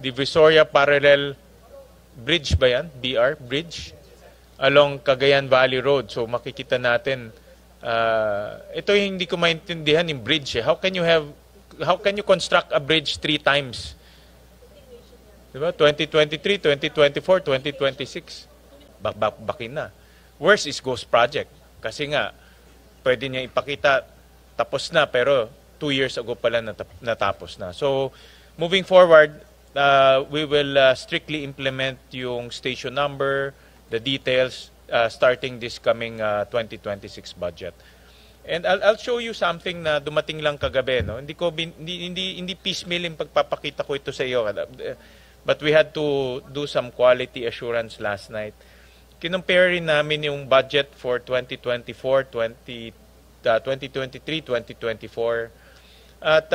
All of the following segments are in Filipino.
Divisoria Parallel Bridge ba yan? BR Bridge along Cagayan Valley Road. So makikita natin ito yung hindi ko maintindihan yung bridge. How can you construct a bridge 3 times? Diba? 2023, 2024, 2026. Bakin na. Worst is ghost project. Kasi nga pwede niya ipakita tapos na pero 2 years ago pala natapos na. So moving forward, we will strictly implement yung station number, the details, starting this coming 2026 budget. And I'll show you something na dumating lang kagabi, no? Hindi piecemeal yung pagpapakita ko ito sa iyo. But we had to do some quality assurance last night. Kinumpare rin namin yung budget for 2024, 2023, 2024. At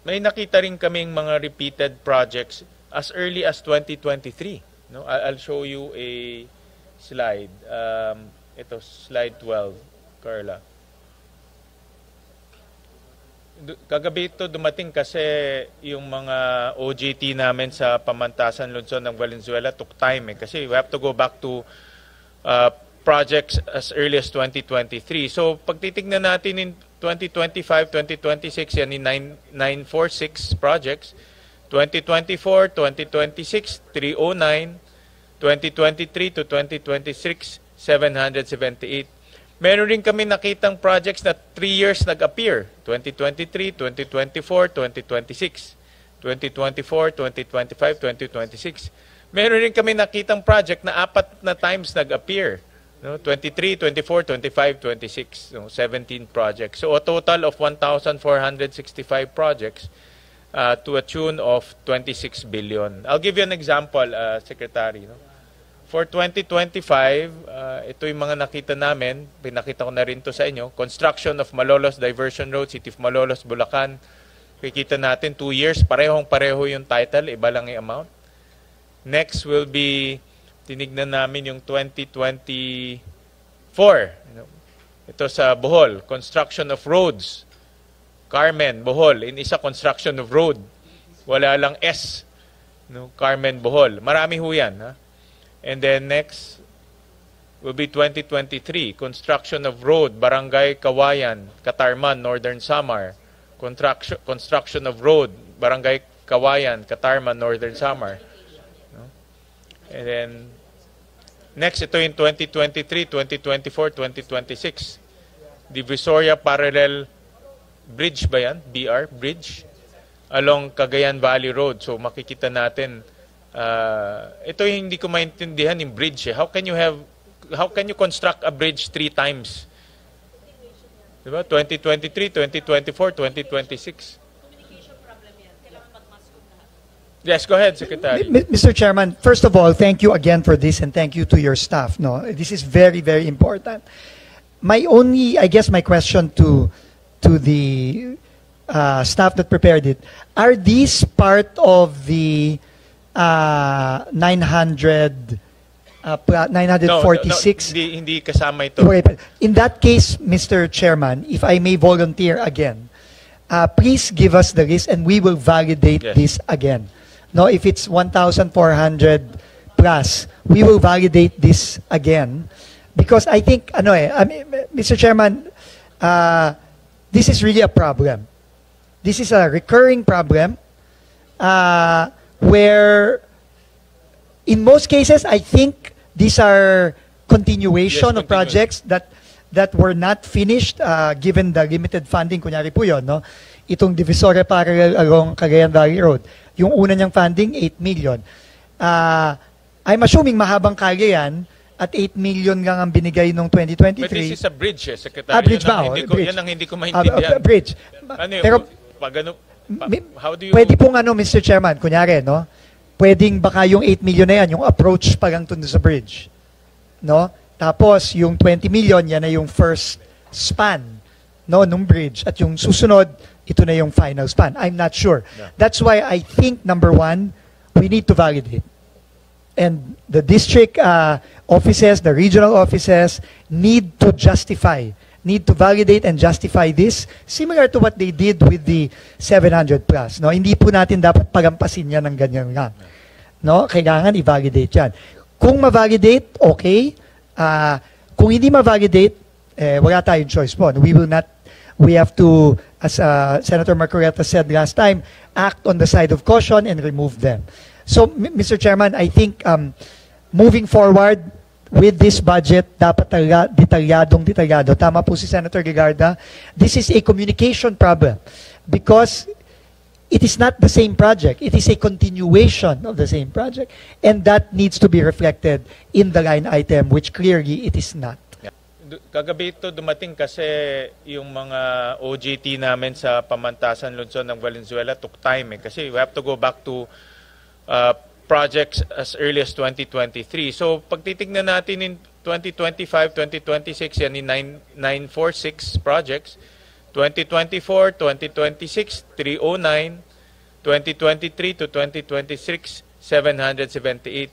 may nakita rin kaming mga repeated projects as early as 2023. No, I'll show you a slide. Ito, slide 12, Carla. Kagabi ito dumating kasi yung mga OJT namin sa Pamantasan Luzon ng Valenzuela took time kasi we have to go back to projects as early as 2023. So pag titignan natin in 2025, 2026, yan yung 946 projects. 2024, 2026, 309. 2023 to 2026, 778. Meron rin kami nakitang projects na 3 years nag-appear. 2023, 2024, 2026. 2024, 2025, 2026. Meron rin kami nakitang project na 4 na times nag-appear. No? 23, 24, 25, 26. No? 17 projects. So a total of 1,465 projects to a tune of 26 billion. I'll give you an example, Secretary. No? For 2025, ito yung mga nakita namin. Pinakita ko na rin to sa inyo. Construction of Malolos Diversion Road, City of Malolos, Bulacan. Kikita natin 2 years. Parehong-pareho yung title. Iba lang yung amount. Next will be, tinignan namin yung 2024. Ito sa Bohol. Construction of roads. Carmen, Bohol. In isa, construction of road. Wala lang S. No? Carmen, Bohol. Marami ho yan. Ha? And then next will be 2023. Construction of road, Barangay Kawayan, Katarman, Northern Samar. Construction of road, Barangay Kawayan, Katarman, Northern Samar. No? And then next, ito yung 2023, 2024, 2026. Divisoria Parallel Bridge ba yan? BR Bridge along Cagayan Valley Road. So makikita natin ito yung hindi ko maintindihan yung bridge. How can you construct a bridge 3 times? Diba? 2023, 2024, 2026. Yes, go ahead, Secretary. Mr. Chairman, first of all, thank you again for this and thank you to your staff. No, this is very, very important. I guess my question to the staff that prepared it, are these part of the 946? No, hindi kasama ito. Okay, in that case, Mr. Chairman, if I may volunteer again, please give us the list and we will validate this again. No, if it's 1,400 plus, we will validate this again because I think, Mr. Chairman, this is really a problem. This is a recurring problem where, in most cases, I think these are continuation of projects that were not finished given the limited funding. Kunyari po yun, no? Itong Divisoria Parallel along Cagayan Valley Road. Yung una niyang funding, 8 million. I'm assuming mahabang kalye yan at 8 million lang ang binigay nung 2023. But this is a bridge, Secretary. Bridge ba? Yan ang hindi ko maintindihan. Bridge. Pero, how do you... Pwede pong Mr. Chairman, kunyari, no? Pwedeng baka yung 8 million na yan, yung approach pa lang sa bridge. No? Tapos, yung 20 million, yan na yung first span, no, nung bridge. At yung susunod, ito na yung final span. I'm not sure. Yeah. That's why I think, number one, we need to validate. And the district offices, the regional offices, need to justify need to validate and justify this, similar to what they did with the 700 plus. No? Hindi po natin dapat pagampasin yan ng ganyan lang. No? Kailangan i-validate yan. Kung ma-validate, okay. Kung hindi ma-validate, wala tayong choice po. We have to, as Senator Marcoleta said last time, act on the side of caution and remove them. So, Mr. Chairman, I think moving forward with this budget, dapat talaga detalyado. Tama po si Senator Gigarda. This is a communication problem because it is not the same project. It is a continuation of the same project. And that needs to be reflected in the line item, which clearly it is not. Kagabi ito dumating kasi yung mga OJT namin sa pamantasan lungsod ng Valenzuela took time kasi we have to go back to projects as early as 2023. So pag titignan natin in 2025, 2026, yan in 946 projects. 2024, 2026, 309. 2023 to 2026, 778.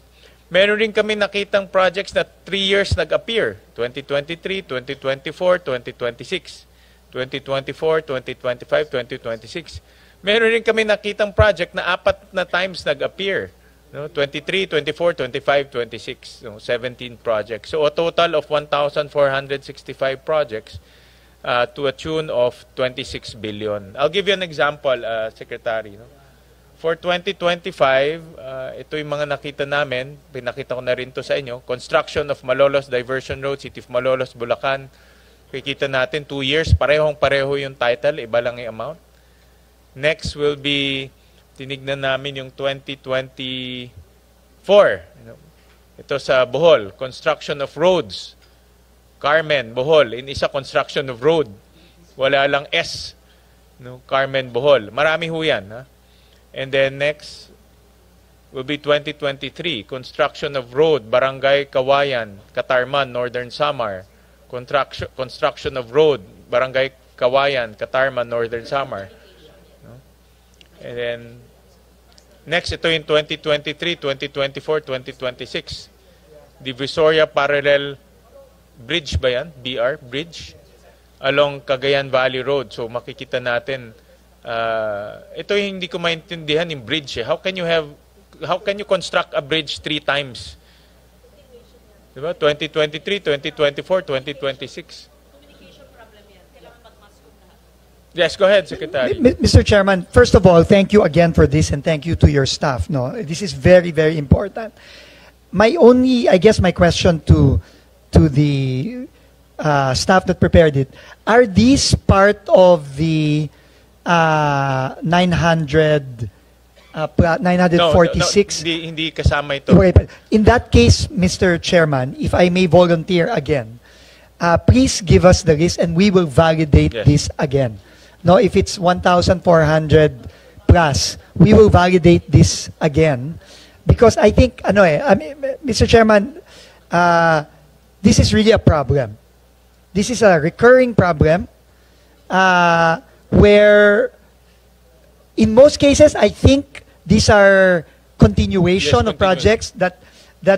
Meron rin kami nakitang projects na 3 years nag-appear. 2023, 2024, 2026. 2024, 2025, 2026. Meron rin kami nakitang project na 4 na times nag-appear. No? 23, 24, 25, 26. No? 17 projects. So a total of 1,465 projects to a tune of 26 billion. I'll give you an example, Secretary. No? For 2025, ito yung mga nakita namin. Pinakita ko na rin to sa inyo. Construction of Malolos Diversion Road, City of Malolos, Bulacan. Kikita natin 2 years, parehong-pareho yung title, iba lang yung amount. Next will be, tinignan namin yung 2024. Ito sa Bohol, construction of roads. Carmen, Bohol, in isa construction of road. Wala lang S. No? Carmen, Bohol. Marami ho yan. Ha? And then next will be 2023, construction of road, Barangay Kawayan, Katarman, Northern Samar. Construction of road, Barangay Kawayan, Katarman, Northern Samar. No? And then next, ito yung 2023, 2024, 2026. Divisoria Parallel Bridge ba yan? BR, Bridge? Along Cagayan Valley Road. So makikita natin, ito yung hindi ko maintindihan yung bridge. How can you construct a bridge 3 times? Diba? 2023, 2024, 2026. Communication problem yan. Kailangan mag-mascot lahat. Yes, go ahead, Secretary. Mr. Chairman, first of all, thank you again for this and thank you to your staff. No, this is very, very important. My question to the staff that prepared it, are these part of the 946? No, hindi kasama ito. Okay, in that case, Mr. Chairman, if I may volunteer again, please give us the list and we will validate this again. No, if it's 1,400 plus, we will validate this again because I think, Mr. Chairman, this is really a problem. This is a recurring problem where in most cases, I think these are continuation of projects that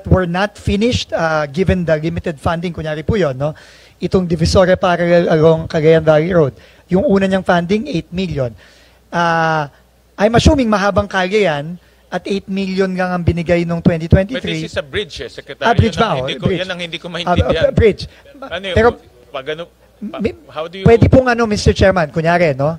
were not finished given the limited funding. Kunyari po yun, no? Itong Divisoria Parallel along Cagayan Valley Road. Yung una niyang funding, 8 million. I'm assuming mahabang kalye yan at 8 million lang ang binigay nung 2023. But this is a bridge, Secretary. Bridge ba? Yan ang hindi ko maintindihan. Bridge. Ano yun? Pero, how do you... pwede pong Mr. Chairman, kunyari, no?